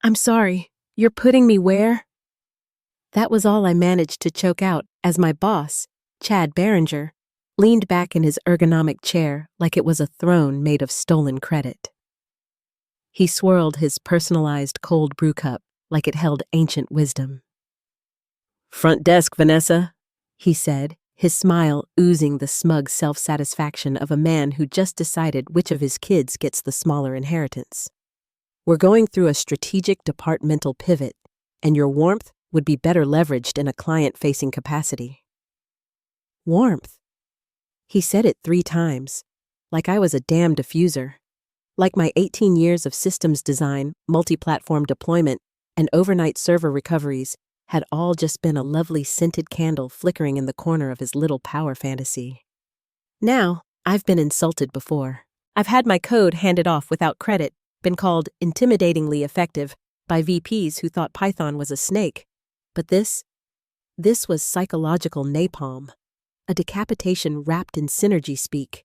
I'm sorry, you're putting me where? That was all I managed to choke out as my boss, Chad Barringer, leaned back in his ergonomic chair like it was a throne made of stolen credit. He swirled his personalized cold brew cup like it held ancient wisdom. "Front desk, Vanessa," he said, his smile oozing the smug self-satisfaction of a man who just decided which of his kids gets the smaller inheritance. "We're going through a strategic departmental pivot, and your warmth would be better leveraged in a client-facing capacity." Warmth. He said it 3 times, like I was a damn diffuser, like my 18 years of systems design, multi-platform deployment, and overnight server recoveries had all just been a lovely scented candle flickering in the corner of his little power fantasy. Now, I've been insulted before. I've had my code handed off without credit, been called intimidatingly effective by VPs who thought Python was a snake. But this was psychological napalm, a decapitation wrapped in synergy speak.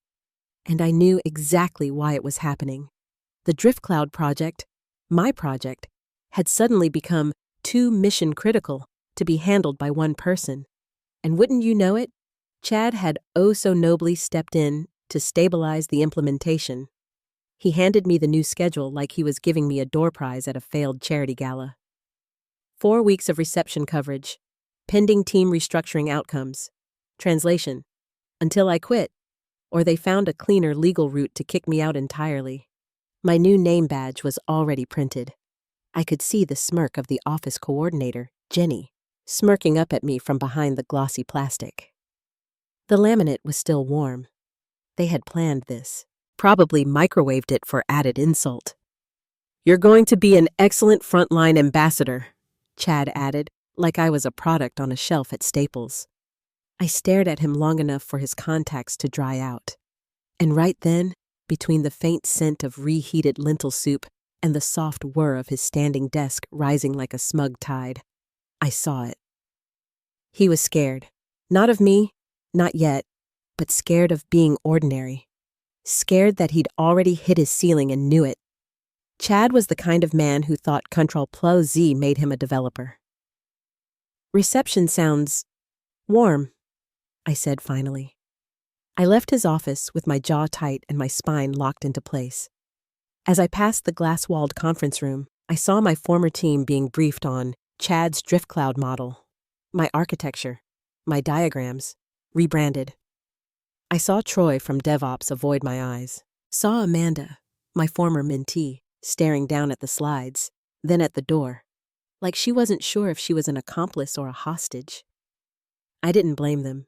And I knew exactly why it was happening. The Drift Cloud project, my project, had suddenly become too mission-critical to be handled by one person. And wouldn't you know it, Chad had oh so nobly stepped in to stabilize the implementation. He handed me the new schedule like he was giving me a door prize at a failed charity gala. 4 weeks of reception coverage, pending team restructuring outcomes. Translation: until I quit, or they found a cleaner legal route to kick me out entirely. My new name badge was already printed. I could see the smirk of the office coordinator, Jenny, smirking up at me from behind the glossy plastic. The laminate was still warm. They had planned this, probably microwaved it for added insult. "You're going to be an excellent frontline ambassador," Chad added, like I was a product on a shelf at Staples. I stared at him long enough for his contacts to dry out. And right then, between the faint scent of reheated lentil soup and the soft whir of his standing desk rising like a smug tide, I saw it. He was scared. Not of me, not yet, but scared of being ordinary. Scared that he'd already hit his ceiling and knew it. Chad was the kind of man who thought Ctrl+Z made him a developer. "Reception sounds warm," I said finally. I left his office with my jaw tight and my spine locked into place. As I passed the glass-walled conference room, I saw my former team being briefed on Chad's Drift Cloud model, my architecture, my diagrams, rebranded. I saw Troy from DevOps avoid my eyes, saw Amanda, my former mentee, staring down at the slides, then at the door, like she wasn't sure if she was an accomplice or a hostage. I didn't blame them.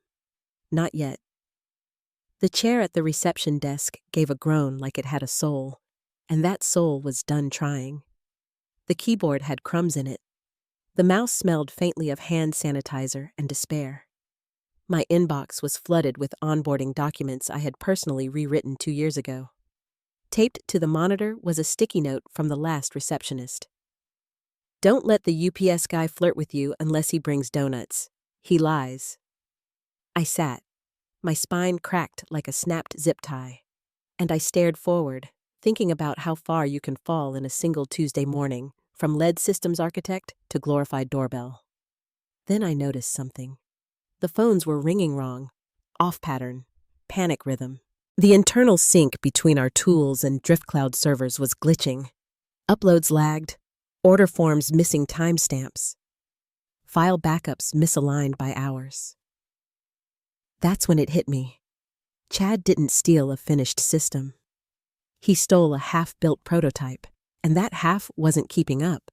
Not yet. The chair at the reception desk gave a groan like it had a soul, and that soul was done trying. The keyboard had crumbs in it. The mouse smelled faintly of hand sanitizer and despair. My inbox was flooded with onboarding documents I had personally rewritten 2 years ago. Taped to the monitor was a sticky note from the last receptionist. "Don't let the UPS guy flirt with you unless he brings donuts. He lies." I sat. My spine cracked like a snapped zip tie, and I stared forward, thinking about how far you can fall in a single Tuesday morning, from lead systems architect to glorified doorbell. Then I noticed something. The phones were ringing wrong, off pattern, panic rhythm. The internal sync between our tools and Drift Cloud servers was glitching. Uploads lagged, order forms missing timestamps, file backups misaligned by hours. That's when it hit me. Chad didn't steal a finished system. He stole a half-built prototype, and that half wasn't keeping up.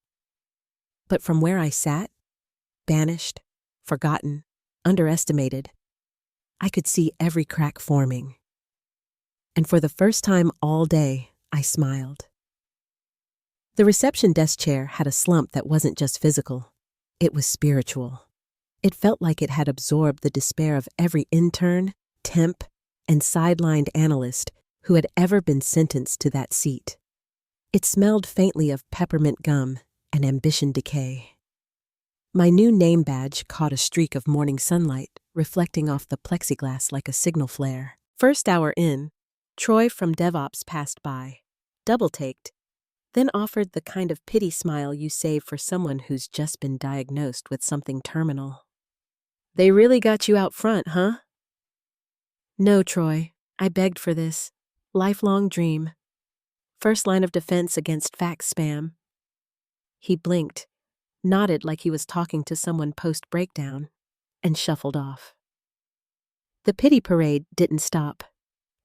But from where I sat, banished, forgotten, underestimated, I could see every crack forming. And for the first time all day, I smiled. The reception desk chair had a slump that wasn't just physical. It was spiritual. It felt like it had absorbed the despair of every intern, temp, and sidelined analyst who had ever been sentenced to that seat. It smelled faintly of peppermint gum and ambition decay. My new name badge caught a streak of morning sunlight, reflecting off the plexiglass like a signal flare. First hour in, Troy from DevOps passed by, double-taked, then offered the kind of pity smile you save for someone who's just been diagnosed with something terminal. They really got you out front, huh? No, Troy. I begged for this. Lifelong dream. First line of defense against fax spam. He blinked, nodded like he was talking to someone post-breakdown, and shuffled off. The pity parade didn't stop.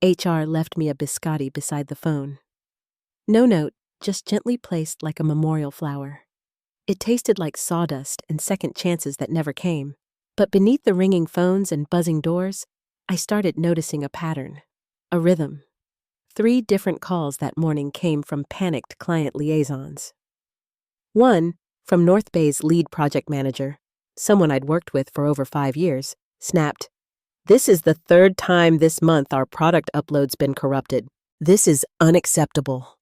HR left me a biscotti beside the phone. No note, just gently placed like a memorial flower. It tasted like sawdust and second chances that never came. But beneath the ringing phones and buzzing doors, I started noticing a pattern, a rhythm. 3 different calls that morning came from panicked client liaisons. One, from North Bay's lead project manager, someone I'd worked with for over 5 years, snapped, "This is the 3rd time this month our product upload's been corrupted. This is unacceptable."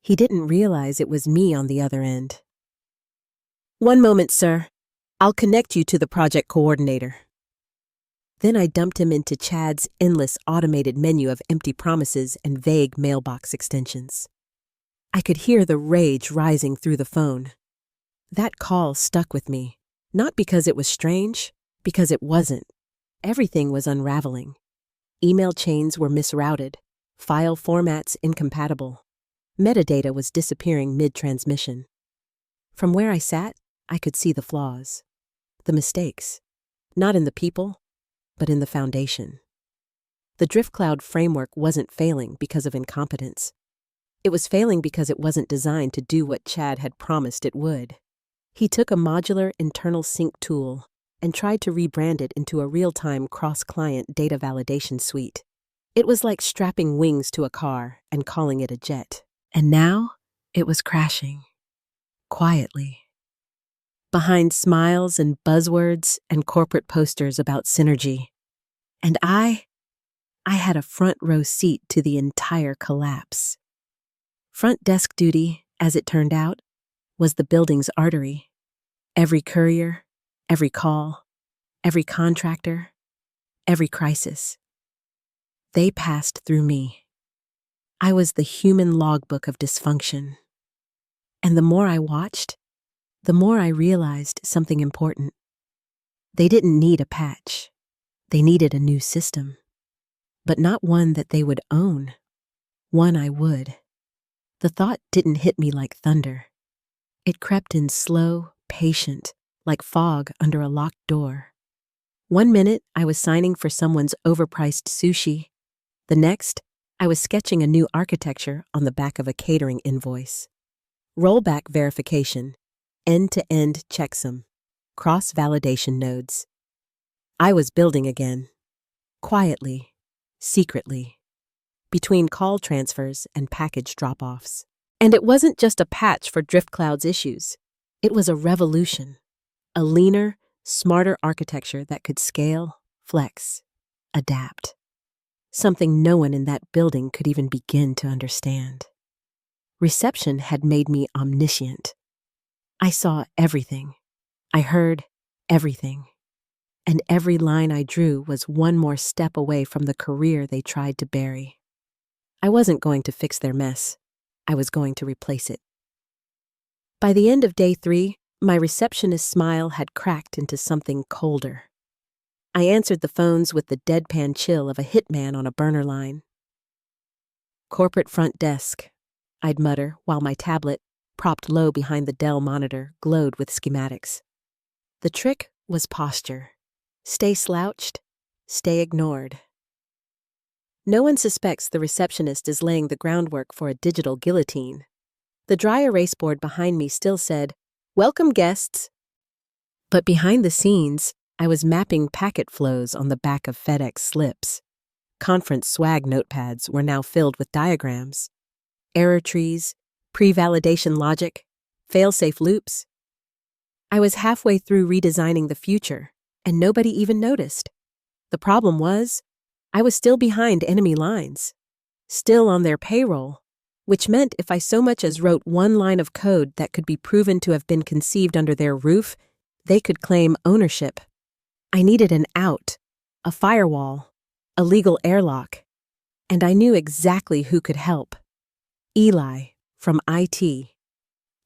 He didn't realize it was me on the other end. "One moment, sir. I'll connect you to the project coordinator." Then I dumped him into Chad's endless automated menu of empty promises and vague mailbox extensions. I could hear the rage rising through the phone. That call stuck with me, not because it was strange, because it wasn't. Everything was unraveling. Email chains were misrouted, file formats incompatible. Metadata was disappearing mid-transmission. From where I sat, I could see the flaws, the mistakes, not in the people, but in the foundation. The DriftCloud framework wasn't failing because of incompetence. It was failing because it wasn't designed to do what Chad had promised it would. He took a modular internal sync tool and tried to rebrand it into a real-time cross-client data validation suite. It was like strapping wings to a car and calling it a jet. And now, it was crashing. Quietly. Behind smiles and buzzwords and corporate posters about synergy. And I had a front row seat to the entire collapse. Front desk duty, as it turned out, was the building's artery. Every courier, every call, every contractor, every crisis. They passed through me. I was the human logbook of dysfunction. And the more I watched, the more I realized something important. They didn't need a patch. They needed a new system. But not one that they would own. One I would. The thought didn't hit me like thunder. It crept in slow, patient, like fog under a locked door. One minute, I was signing for someone's overpriced sushi. The next, I was sketching a new architecture on the back of a catering invoice. Rollback verification, end-to-end checksum, cross-validation nodes. I was building again. Quietly, secretly. Between call transfers and package drop-offs. And it wasn't just a patch for DriftCloud's issues. It was a revolution. A leaner, smarter architecture that could scale, flex, adapt. Something no one in that building could even begin to understand. Reception had made me omniscient. I saw everything. I heard everything. And every line I drew was one more step away from the career they tried to bury. I wasn't going to fix their mess. I was going to replace it. By the end of day 3, my receptionist's smile had cracked into something colder. I answered the phones with the deadpan chill of a hitman on a burner line. "Corporate front desk," I'd mutter while my tablet, propped low behind the Dell monitor, glowed with schematics. The trick was posture. Stay slouched, stay ignored. No one suspects the receptionist is laying the groundwork for a digital guillotine. The dry erase board behind me still said, "Welcome, guests." But behind the scenes, I was mapping packet flows on the back of FedEx slips. Conference swag notepads were now filled with diagrams. Error trees, pre-validation logic, fail-safe loops. I was halfway through redesigning the future, and nobody even noticed. The problem was, I was still behind enemy lines, still on their payroll, which meant if I so much as wrote one line of code that could be proven to have been conceived under their roof, they could claim ownership. I needed an out, a firewall, a legal airlock, and I knew exactly who could help. Eli, from IT.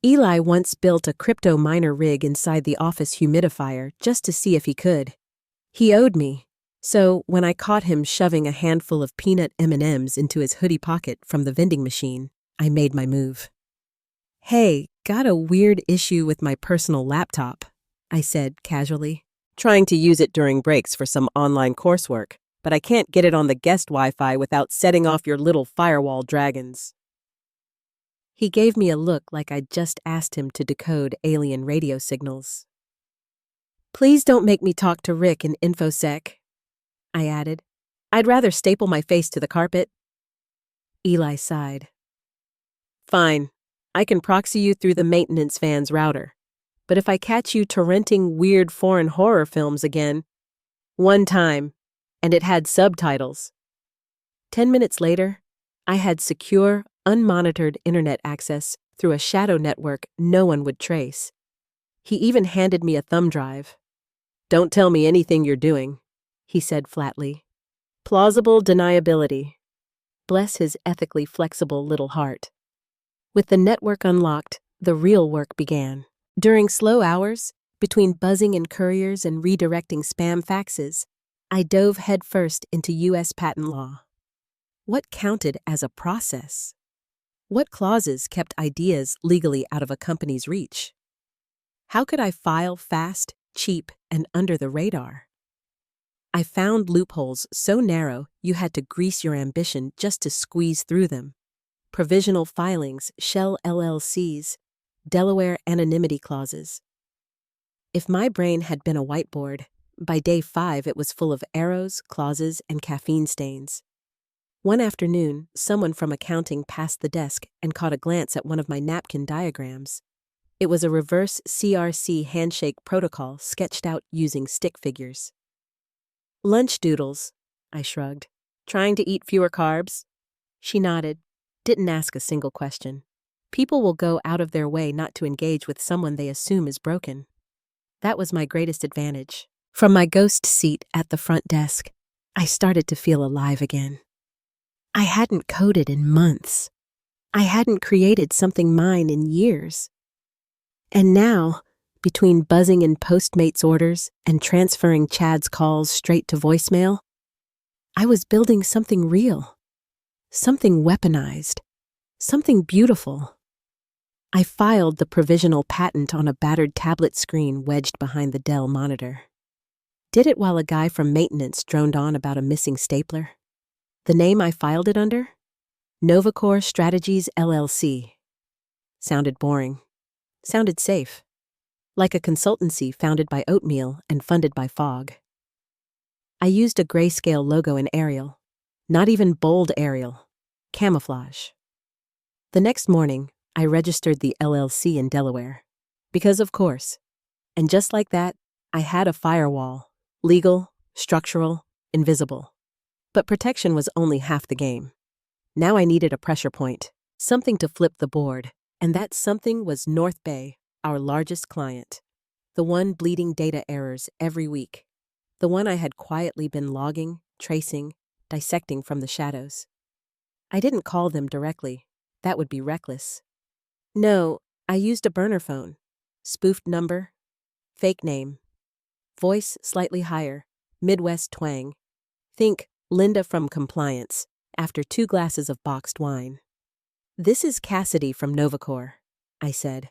Eli once built a crypto miner rig inside the office humidifier just to see if he could. He owed me, so when I caught him shoving a handful of peanut M&Ms into his hoodie pocket from the vending machine, I made my move. "Hey, got a weird issue with my personal laptop," I said casually. "Trying to use it during breaks for some online coursework, but I can't get it on the guest Wi-Fi without setting off your little firewall dragons." He gave me a look like I'd just asked him to decode alien radio signals. "Please don't make me talk to Rick in InfoSec," I added. "I'd rather staple my face to the carpet." Eli sighed. "Fine, I can proxy you through the maintenance van's router. But if I catch you torrenting weird foreign horror films again, one time, and it had subtitles." 10 minutes later, I had secure, unmonitored internet access through a shadow network no one would trace. He even handed me a thumb drive. "Don't tell me anything you're doing," he said flatly. "Plausible deniability." Bless his ethically flexible little heart. With the network unlocked, the real work began. During slow hours, between buzzing in couriers and redirecting spam faxes, I dove headfirst into U.S. patent law. What counted as a process? What clauses kept ideas legally out of a company's reach? How could I file fast, cheap, and under the radar? I found loopholes so narrow you had to grease your ambition just to squeeze through them. Provisional filings, shell LLCs, Delaware anonymity clauses. If my brain had been a whiteboard, by day 5 it was full of arrows, clauses, and caffeine stains. One afternoon, someone from accounting passed the desk and caught a glance at one of my napkin diagrams. It was a reverse CRC handshake protocol sketched out using stick figures. "Lunch doodles," I shrugged. "Trying to eat fewer carbs?" She nodded, didn't ask a single question. People will go out of their way not to engage with someone they assume is broken. That was my greatest advantage. From my ghost seat at the front desk, I started to feel alive again. I hadn't coded in months. I hadn't created something mine in years. And now, between buzzing in Postmates orders and transferring Chad's calls straight to voicemail, I was building something real, something weaponized, something beautiful. I filed the provisional patent on a battered tablet screen wedged behind the Dell monitor. Did it while a guy from maintenance droned on about a missing stapler. The name I filed it under? Novacore Strategies LLC. Sounded boring. Sounded safe. Like a consultancy founded by oatmeal and funded by fog. I used a grayscale logo in Arial. Not even bold Arial. Camouflage. The next morning, I registered the LLC in Delaware. Because of course. And just like that, I had a firewall. Legal, structural, invisible. But protection was only half the game. Now I needed a pressure point, something to flip the board, and that something was North Bay, our largest client. The one bleeding data errors every week. The one I had quietly been logging, tracing, dissecting from the shadows. I didn't call them directly. That would be reckless. No, I used a burner phone. Spoofed number. Fake name. Voice slightly higher. Midwest twang. Think Linda from compliance, after 2 glasses of boxed wine. "This is Cassidy from Novacore," I said.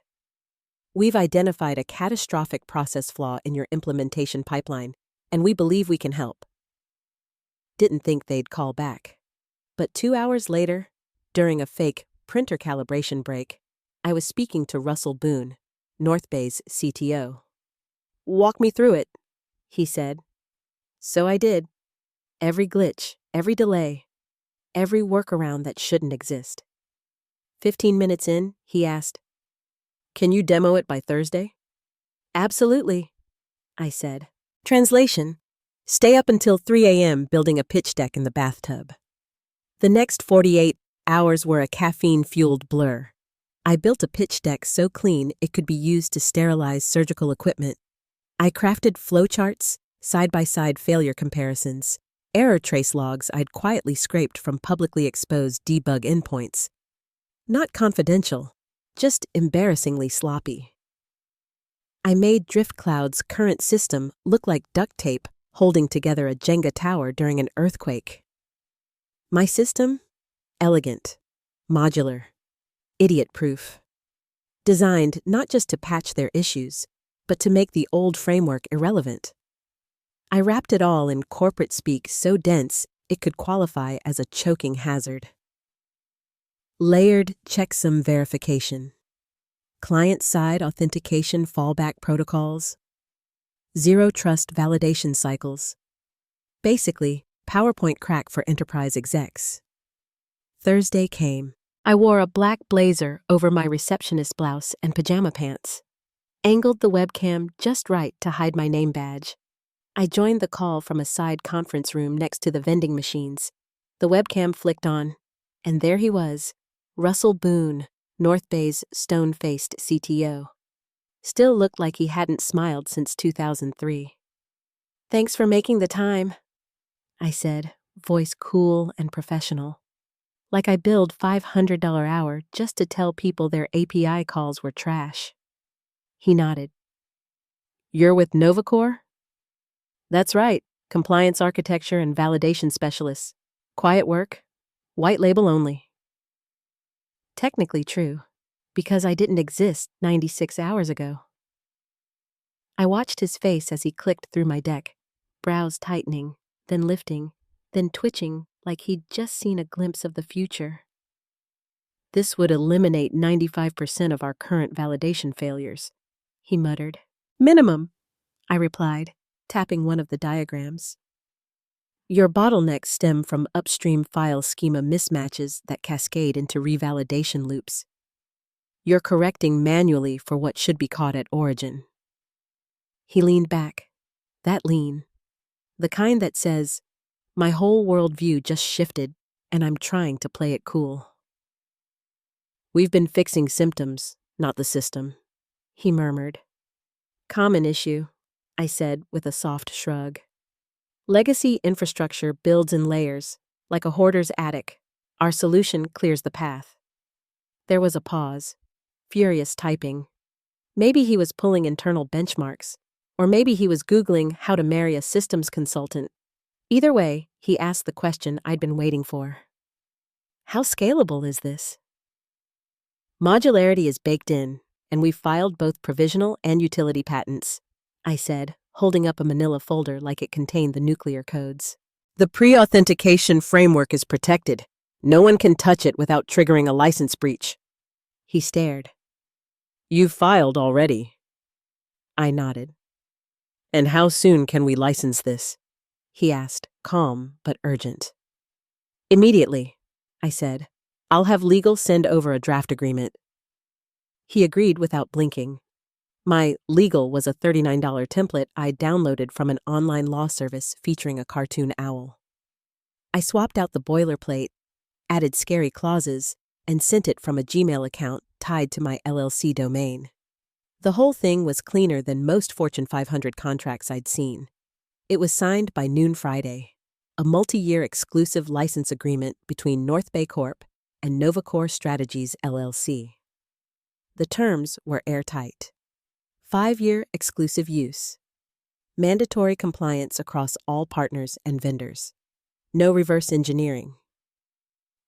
"We've identified a catastrophic process flaw in your implementation pipeline, and we believe we can help." Didn't think they'd call back. But 2 hours later, during a fake printer calibration break, I was speaking to Russell Boone, North Bay's CTO. "Walk me through it," he said. So I did. Every glitch, every delay, every workaround that shouldn't exist. 15 minutes in, he asked, "Can you demo it by Thursday?" "Absolutely," I said. Translation: stay up until 3 a.m. building a pitch deck in the bathtub. The next 48 hours were a caffeine-fueled blur. I built a pitch deck so clean it could be used to sterilize surgical equipment. I crafted flowcharts, side-by-side failure comparisons, error trace logs I'd quietly scraped from publicly exposed debug endpoints. Not confidential, just embarrassingly sloppy. I made DriftCloud's current system look like duct tape holding together a Jenga tower during an earthquake. My system? Elegant, modular, idiot-proof. Designed not just to patch their issues, but to make the old framework irrelevant. I wrapped it all in corporate speak so dense it could qualify as a choking hazard. Layered checksum verification. Client-side authentication fallback protocols. Zero trust validation cycles. Basically, PowerPoint crack for enterprise execs. Thursday came. I wore a black blazer over my receptionist blouse and pajama pants. Angled the webcam just right to hide my name badge. I joined the call from a side conference room next to the vending machines. The webcam flicked on, and there he was, Russell Boone, North Bay's stone-faced CTO. Still looked like he hadn't smiled since 2003. "Thanks for making the time," I said, voice cool and professional. Like I billed $500 hour just to tell people their API calls were trash. He nodded. "You're with Novacor?" "That's right, compliance architecture and validation specialists. Quiet work, white label only." Technically true, because I didn't exist 96 hours ago. I watched his face as he clicked through my deck, brows tightening, then lifting, then twitching like he'd just seen a glimpse of the future. "This would eliminate 95% of our current validation failures," he muttered. "Minimum," I replied, tapping one of the diagrams. "Your bottlenecks stem from upstream file schema mismatches that cascade into revalidation loops. You're correcting manually for what should be caught at origin." He leaned back, that lean, the kind that says, "My whole worldview just shifted, and I'm trying to play it cool." "We've been fixing symptoms, not the system," he murmured. "Common issue," I said with a soft shrug. "Legacy infrastructure builds in layers, like a hoarder's attic. Our solution clears the path." There was a pause, furious typing. Maybe he was pulling internal benchmarks, or maybe he was Googling how to marry a systems consultant. Either way, he asked the question I'd been waiting for. "How scalable is this?" "Modularity is baked in, and we've filed both provisional and utility patents," I said, holding up a manila folder like it contained the nuclear codes. "The pre-authentication framework is protected. No one can touch it without triggering a license breach." He stared. "You've filed already?" I nodded. "And how soon can we license this?" he asked, calm but urgent. "Immediately," I said. "I'll have legal send over a draft agreement." He agreed without blinking. My legal was a $39 template I downloaded from an online law service featuring a cartoon owl. I swapped out the boilerplate, added scary clauses, and sent it from a Gmail account tied to my LLC domain. The whole thing was cleaner than most Fortune 500 contracts I'd seen. It was signed by noon Friday, a multi-year exclusive license agreement between North Bay Corp. And Novacor Strategies LLC. The terms were airtight. 5-year exclusive use. Mandatory compliance across all partners and vendors. No reverse engineering.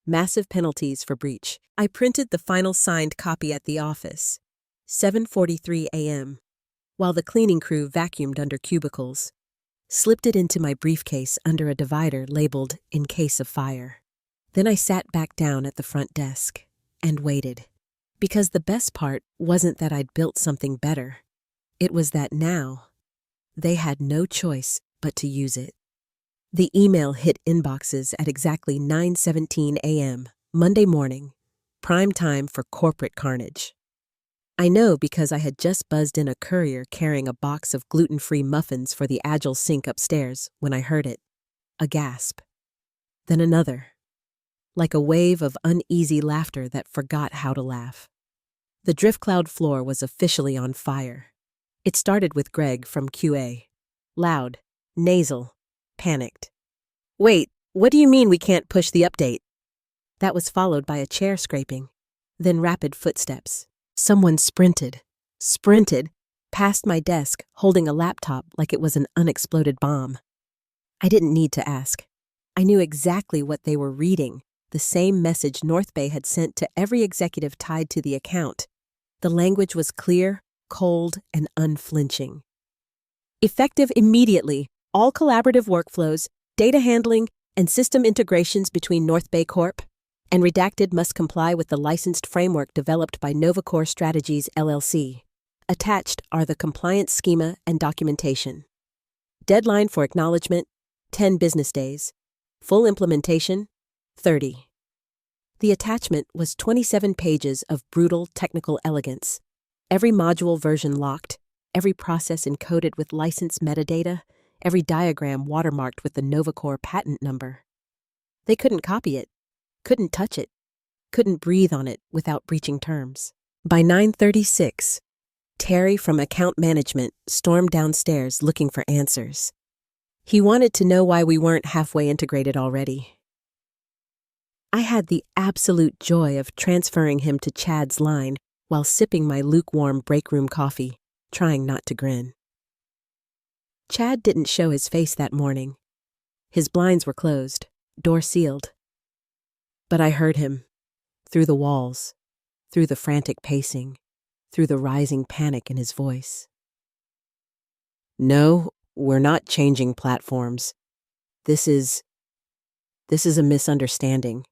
Massive penalties for breach. I printed the final signed copy at the office, 7:43 a.m., while the cleaning crew vacuumed under cubicles. Slipped it into my briefcase under a divider labeled "In case of fire." Then I sat back down at the front desk and waited. Because the best part wasn't that I'd built something better. It was that now, they had no choice but to use it. The email hit inboxes at exactly 9:17 a.m., Monday morning, prime time for corporate carnage. I know because I had just buzzed in a courier carrying a box of gluten-free muffins for the Agile sink upstairs when I heard it. A gasp. Then another. Like a wave of uneasy laughter that forgot how to laugh. The DriftCloud floor was officially on fire. It started with Greg from QA. Loud, nasal, panicked. "Wait, what do you mean we can't push the update?" That was followed by a chair scraping. Then rapid footsteps. Someone sprinted past my desk, holding a laptop like it was an unexploded bomb. I didn't need to ask. I knew exactly what they were reading, the same message North Bay had sent to every executive tied to the account. The language was clear, cold, and unflinching. Effective immediately, all collaborative workflows, data handling, and system integrations between North Bay Corp. and redacted must comply with the licensed framework developed by Novacore Strategies, LLC. Attached are the compliance schema and documentation. Deadline for acknowledgement, 10 business days. Full implementation, 30. The attachment was 27 pages of brutal technical elegance. Every module version locked, every process encoded with license metadata, every diagram watermarked with the Novacore patent number. They couldn't copy it, couldn't touch it, couldn't breathe on it without breaching terms. By 9:36, Terry from account management stormed downstairs looking for answers. He wanted to know why we weren't halfway integrated already. I had the absolute joy of transferring him to Chad's line while sipping my lukewarm break room coffee, trying not to grin. Chad didn't show his face that morning. His blinds were closed, door sealed. But I heard him, through the walls, through the frantic pacing, through the rising panic in his voice. No, we're not changing platforms. This is a misunderstanding.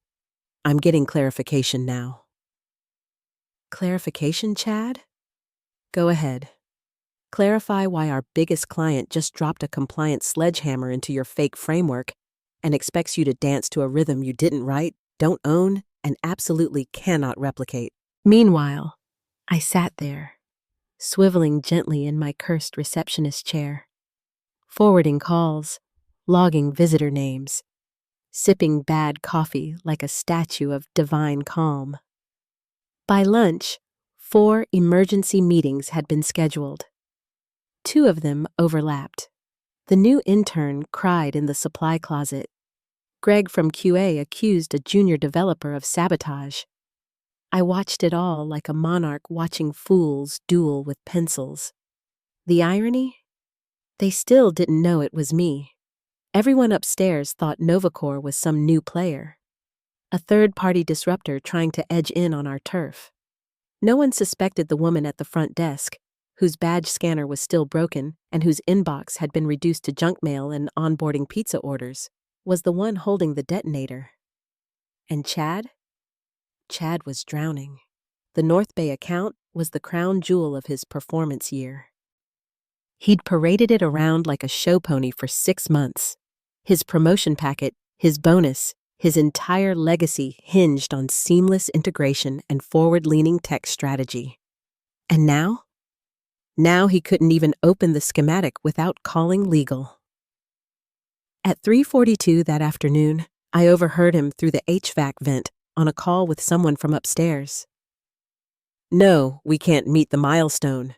I'm getting clarification now. Clarification, Chad? Go ahead. Clarify why our biggest client just dropped a compliance sledgehammer into your fake framework and expects you to dance to a rhythm you didn't write, don't own, and absolutely cannot replicate. Meanwhile, I sat there, swiveling gently in my cursed receptionist chair, forwarding calls, logging visitor names, sipping bad coffee like a statue of divine calm. By lunch, 4 emergency meetings had been scheduled. 2 of them overlapped. The new intern cried in the supply closet. Greg from QA accused a junior developer of sabotage. I watched it all like a monarch watching fools duel with pencils. The irony? They still didn't know it was me. Everyone upstairs thought Novacore was some new player, a third-party disruptor trying to edge in on our turf. No one suspected the woman at the front desk, whose badge scanner was still broken and whose inbox had been reduced to junk mail and onboarding pizza orders, was the one holding the detonator. And Chad? Chad was drowning. The North Bay account was the crown jewel of his performance year. He'd paraded it around like a show pony for 6 months. His promotion packet, his bonus, his entire legacy hinged on seamless integration and forward-leaning tech strategy. And now? Now he couldn't even open the schematic without calling legal. At 3:42 that afternoon, I overheard him through the HVAC vent on a call with someone from upstairs. No, we can't meet the milestone.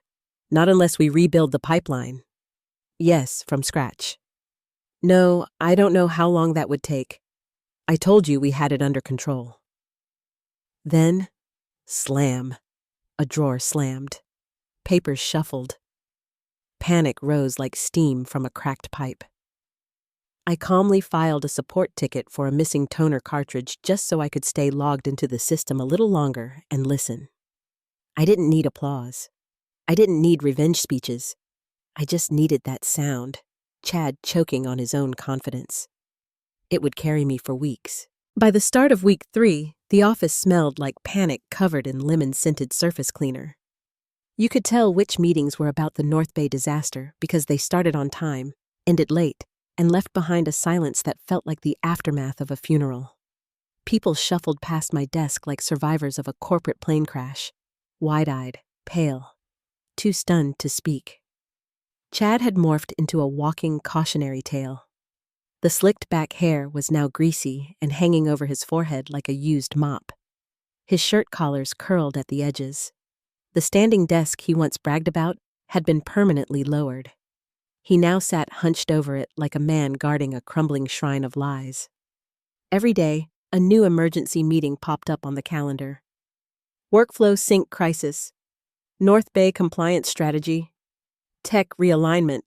Not unless we rebuild the pipeline. Yes, from scratch. No, I don't know how long that would take. I told you we had it under control. Then, slam. A drawer slammed. Papers shuffled. Panic rose like steam from a cracked pipe. I calmly filed a support ticket for a missing toner cartridge just so I could stay logged into the system a little longer and listen. I didn't need applause. I didn't need revenge speeches. I just needed that sound, Chad choking on his own confidence. It would carry me for weeks. By the start of week 3, the office smelled like panic covered in lemon-scented surface cleaner. You could tell which meetings were about the North Bay disaster because they started on time, ended late, and left behind a silence that felt like the aftermath of a funeral. People shuffled past my desk like survivors of a corporate plane crash, wide-eyed, pale, too stunned to speak. Chad had morphed into a walking cautionary tale. The slicked-back hair was now greasy and hanging over his forehead like a used mop. His shirt collars curled at the edges. The standing desk he once bragged about had been permanently lowered. He now sat hunched over it like a man guarding a crumbling shrine of lies. Every day, a new emergency meeting popped up on the calendar. Workflow sync crisis. North Bay compliance strategy. Tech realignment.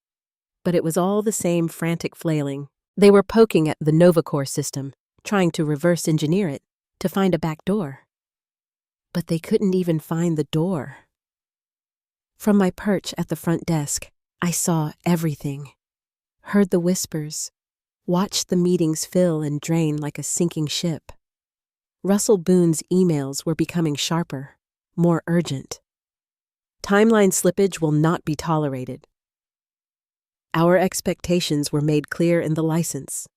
But it was all the same frantic flailing. They were poking at the NovaCore system, trying to reverse engineer it, to find a back door. But they couldn't even find the door. From my perch at the front desk, I saw everything. Heard the whispers. Watched the meetings fill and drain like a sinking ship. Russell Boone's emails were becoming sharper, more urgent. Timeline slippage will not be tolerated. Our expectations were made clear in the license.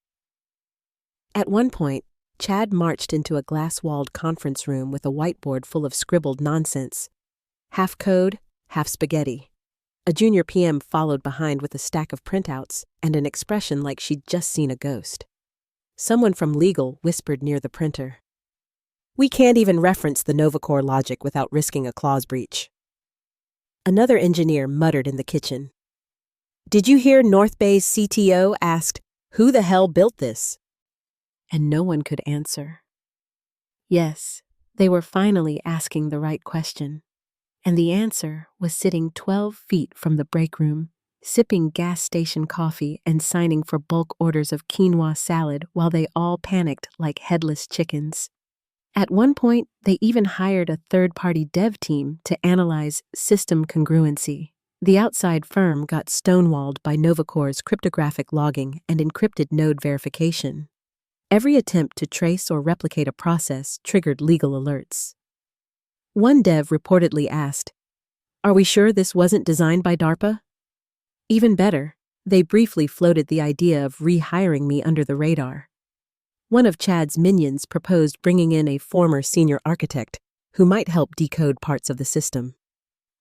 At one point, Chad marched into a glass-walled conference room with a whiteboard full of scribbled nonsense. Half code, half spaghetti. A junior PM followed behind with a stack of printouts and an expression like she'd just seen a ghost. Someone from legal whispered near the printer. "We can't even reference the NovaCore logic without risking a clause breach." Another engineer muttered in the kitchen. "Did you hear North Bay's CTO asked, 'Who the hell built this?'" And no one could answer. Yes, they were finally asking the right question. And the answer was sitting 12 feet from the break room, sipping gas station coffee and signing for bulk orders of quinoa salad while they all panicked like headless chickens. At one point, they even hired a third-party dev team to analyze system congruency. The outside firm got stonewalled by NovaCore's cryptographic logging and encrypted node verification. Every attempt to trace or replicate a process triggered legal alerts. One dev reportedly asked, "Are we sure this wasn't designed by DARPA?" Even better, they briefly floated the idea of rehiring me under the radar. One of Chad's minions proposed bringing in a former senior architect who might help decode parts of the system.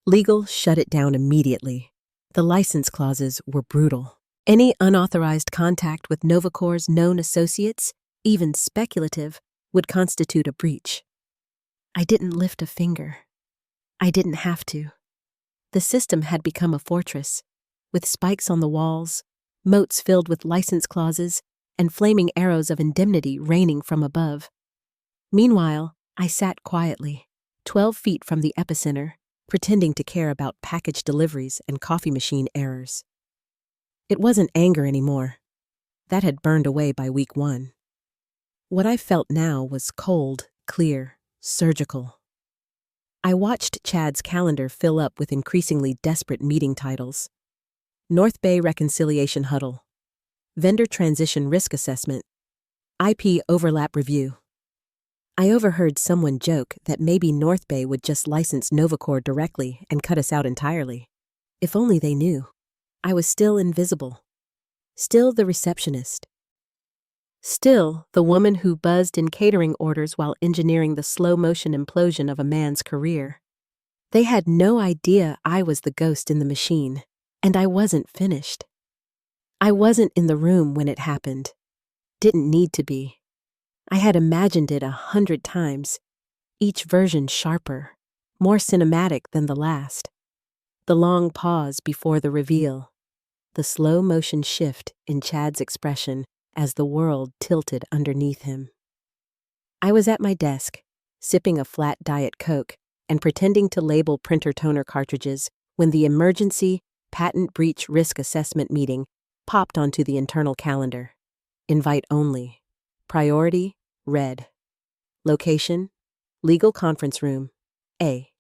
Legal shut it down immediately. The license clauses were brutal. Any unauthorized contact with NovaCore's known associates, even speculative, would constitute a breach. I didn't lift a finger. I didn't have to. The system had become a fortress, with spikes on the walls, moats filled with license clauses, and flaming arrows of indemnity raining from above. Meanwhile, I sat quietly, 12 feet from the epicenter, pretending to care about package deliveries and coffee machine errors. It wasn't anger anymore. That had burned away by week 1. What I felt now was cold, clear, surgical. I watched Chad's calendar fill up with increasingly desperate meeting titles. North Bay Reconciliation Huddle. Vendor Transition Risk Assessment. IP Overlap Review. I overheard someone joke that maybe North Bay would just license NovaCore directly and cut us out entirely. If only they knew. I was still invisible. Still the receptionist. Still the woman who buzzed in catering orders while engineering the slow-motion implosion of a man's career. They had no idea I was the ghost in the machine, and I wasn't finished. I wasn't in the room when it happened. Didn't need to be. I had imagined it 100 times, each version sharper, more cinematic than the last. The long pause before the reveal. The slow-motion shift in Chad's expression as the world tilted underneath him. I was at my desk, sipping a flat Diet Coke and pretending to label printer toner cartridges when the emergency patent breach risk assessment meeting popped onto the internal calendar. Invite only. Priority, red. Location, legal conference room, A.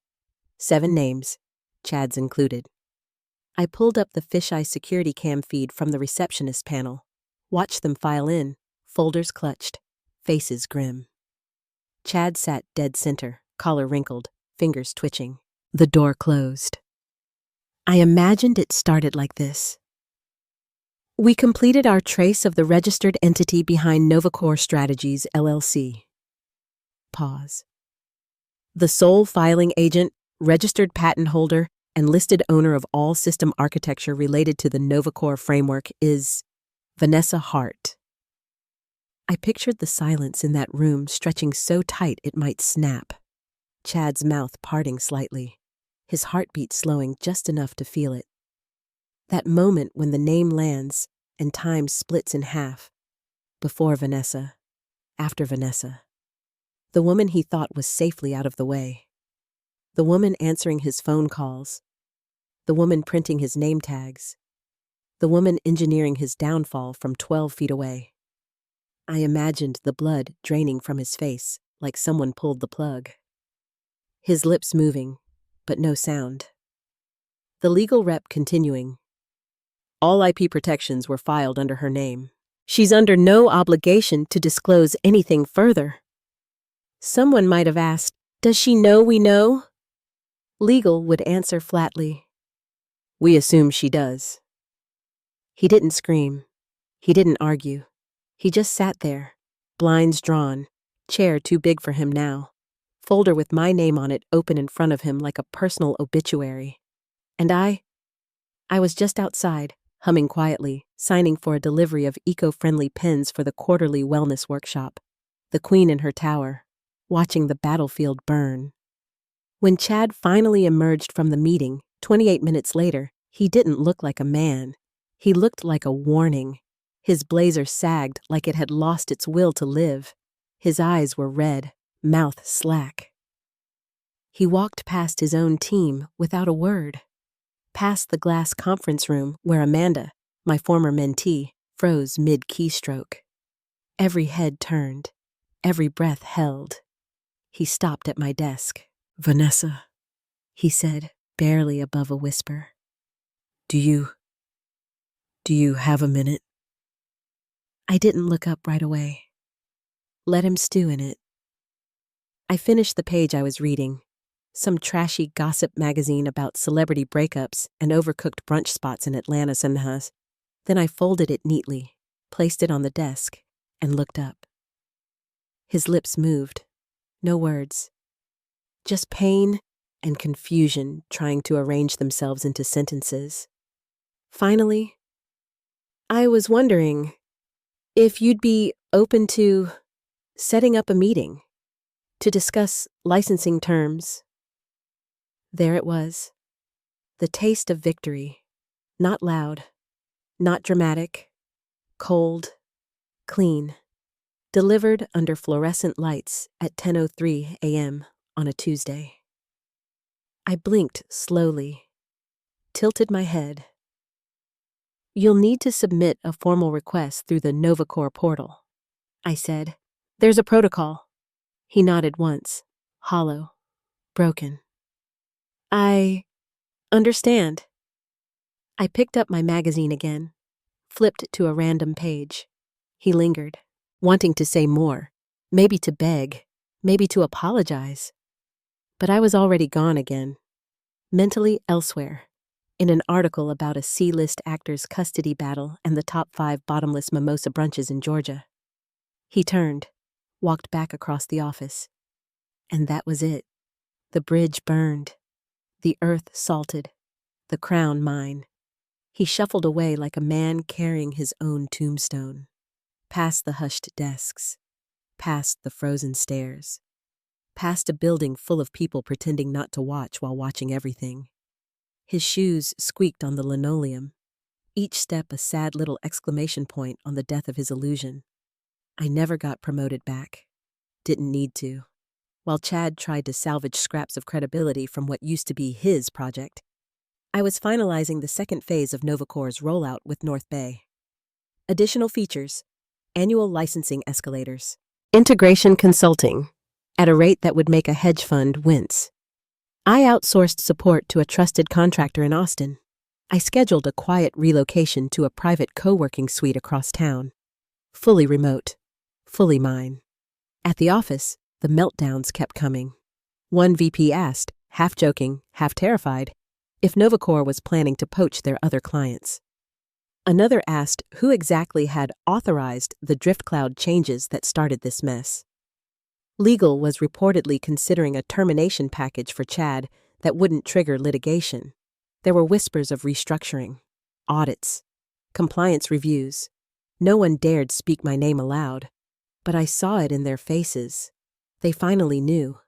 7 names, Chad's included. I pulled up the fisheye security cam feed from the receptionist panel, watched them file in, folders clutched, faces grim. Chad sat dead center, collar wrinkled, fingers twitching. The door closed. I imagined it started like this. We completed our trace of the registered entity behind NovaCore Strategies, LLC. Pause. The sole filing agent, registered patent holder, and listed owner of all system architecture related to the NovaCore framework is Vanessa Hart. I pictured the silence in that room stretching so tight it might snap. Chad's mouth parting slightly, his heartbeat slowing just enough to feel it. That moment when the name lands and time splits in half. Before Vanessa, after Vanessa. The woman he thought was safely out of the way. The woman answering his phone calls. The woman printing his name tags. The woman engineering his downfall from 12 feet away. I imagined the blood draining from his face like someone pulled the plug. His lips moving, but no sound. The legal rep continuing. All IP protections were filed under her name. She's under no obligation to disclose anything further. Someone might have asked, "Does she know we know?" Legal would answer flatly, "We assume she does." He didn't scream. He didn't argue. He just sat there, blinds drawn, chair too big for him now, folder with my name on it open in front of him like a personal obituary. And I was just outside, humming quietly, signing for a delivery of eco-friendly pens for the quarterly wellness workshop, the queen in her tower, watching the battlefield burn. When Chad finally emerged from the meeting, 28 minutes later, he didn't look like a man. He looked like a warning. His blazer sagged like it had lost its will to live. His eyes were red, mouth slack. He walked past his own team without a word. Past the glass conference room where Amanda, my former mentee, froze mid-keystroke. Every head turned, every breath held. He stopped at my desk. "Vanessa," he said, barely above a whisper. Do you have a minute?" I didn't look up right away. Let him stew in it. I finished the page I was reading, some trashy gossip magazine about celebrity breakups and overcooked brunch spots in Atlanta somehow. Then I folded it neatly, placed it on the desk, and looked up. His lips moved. No words. Just pain and confusion trying to arrange themselves into sentences. Finally, "I was wondering if you'd be open to setting up a meeting to discuss licensing terms." There it was, the taste of victory. Not loud, not dramatic, cold, clean, delivered under fluorescent lights at 10:03 a.m. on a Tuesday. I blinked slowly, tilted my head. "You'll need to submit a formal request through the NovaCore portal," I said. "There's a protocol." He nodded once, hollow, broken. "I understand." I picked up my magazine again, flipped to a random page. He lingered, wanting to say more, maybe to beg, maybe to apologize. But I was already gone again, mentally elsewhere, in an article about a C-list actor's custody battle and the top 5 bottomless mimosa brunches in Georgia. He turned, walked back across the office. And that was it. The bridge burned. The earth salted. The crown mine. He shuffled away like a man carrying his own tombstone. Past the hushed desks. Past the frozen stairs. Past a building full of people pretending not to watch while watching everything. His shoes squeaked on the linoleum, each step a sad little exclamation point on the death of his illusion. I never got promoted back. Didn't need to. While Chad tried to salvage scraps of credibility from what used to be his project, I was finalizing the second phase of NovaCore's rollout with North Bay. Additional features: annual licensing escalators, integration consulting, at a rate that would make a hedge fund wince. I outsourced support to a trusted contractor in Austin. I scheduled a quiet relocation to a private co-working suite across town. Fully remote. Fully mine. At the office, the meltdowns kept coming. One VP asked, half joking, half terrified, if NovaCore was planning to poach their other clients. Another asked who exactly had authorized the drift cloud changes that started this mess. Legal was reportedly considering a termination package for Chad that wouldn't trigger litigation. There were whispers of restructuring, audits, compliance reviews. No one dared speak my name aloud, but I saw it in their faces. They finally knew.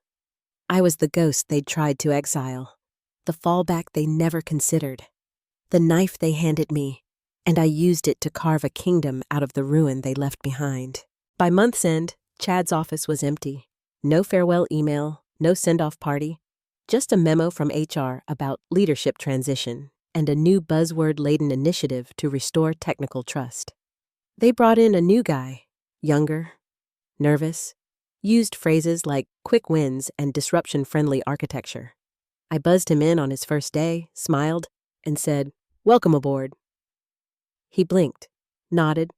I was the ghost they'd tried to exile, the fallback they never considered, the knife they handed me, and I used it to carve a kingdom out of the ruin they left behind. By month's end, Chad's office was empty. No farewell email, no send-off party, Just a memo from HR about leadership transition and a new buzzword-laden initiative to restore technical trust. They brought in a new guy, younger, nervous, used phrases like quick wins and disruption-friendly architecture. I buzzed him in on his first day, smiled, and said, "Welcome aboard." He blinked, nodded,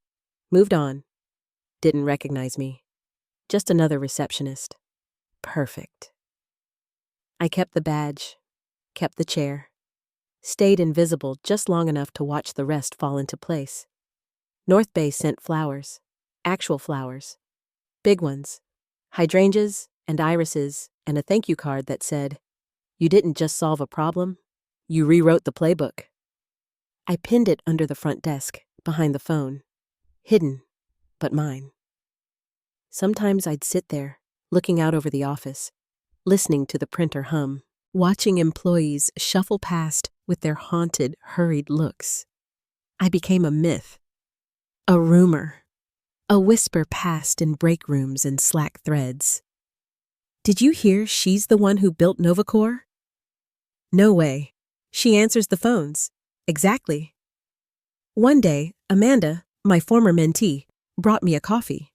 moved on, didn't recognize me. Just another receptionist. Perfect. I kept the badge, kept the chair, stayed invisible just long enough to watch the rest fall into place. North Bay sent flowers, actual flowers, big ones, hydrangeas and irises, and a thank you card that said, "You didn't just solve a problem, you rewrote the playbook." I pinned it under the front desk, behind the phone, hidden, but mine. Sometimes I'd sit there, looking out over the office, listening to the printer hum, watching employees shuffle past with their haunted, hurried looks. I became a myth, a rumor, a whisper passed in break rooms and Slack threads. "Did you hear she's the one who built Novacore?" "No way. She answers the phones." "Exactly." One day, Amanda, my former mentee, brought me a coffee.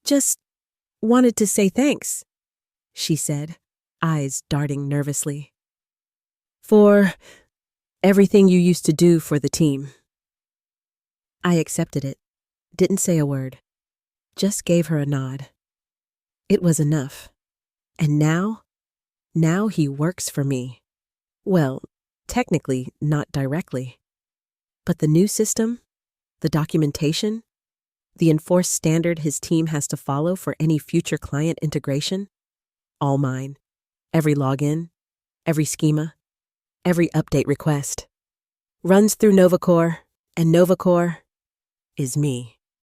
"Just wanted to say thanks," she said, eyes darting nervously. "For everything you used to do for the team." I accepted it, didn't say a word, just gave her a nod. It was enough. And now he works for me. Well, technically, not directly. But the new system, the documentation, the enforced standard his team has to follow for any future client integration, all mine. Every login, every schema, every update request. Runs through Novacore, and Novacore is me.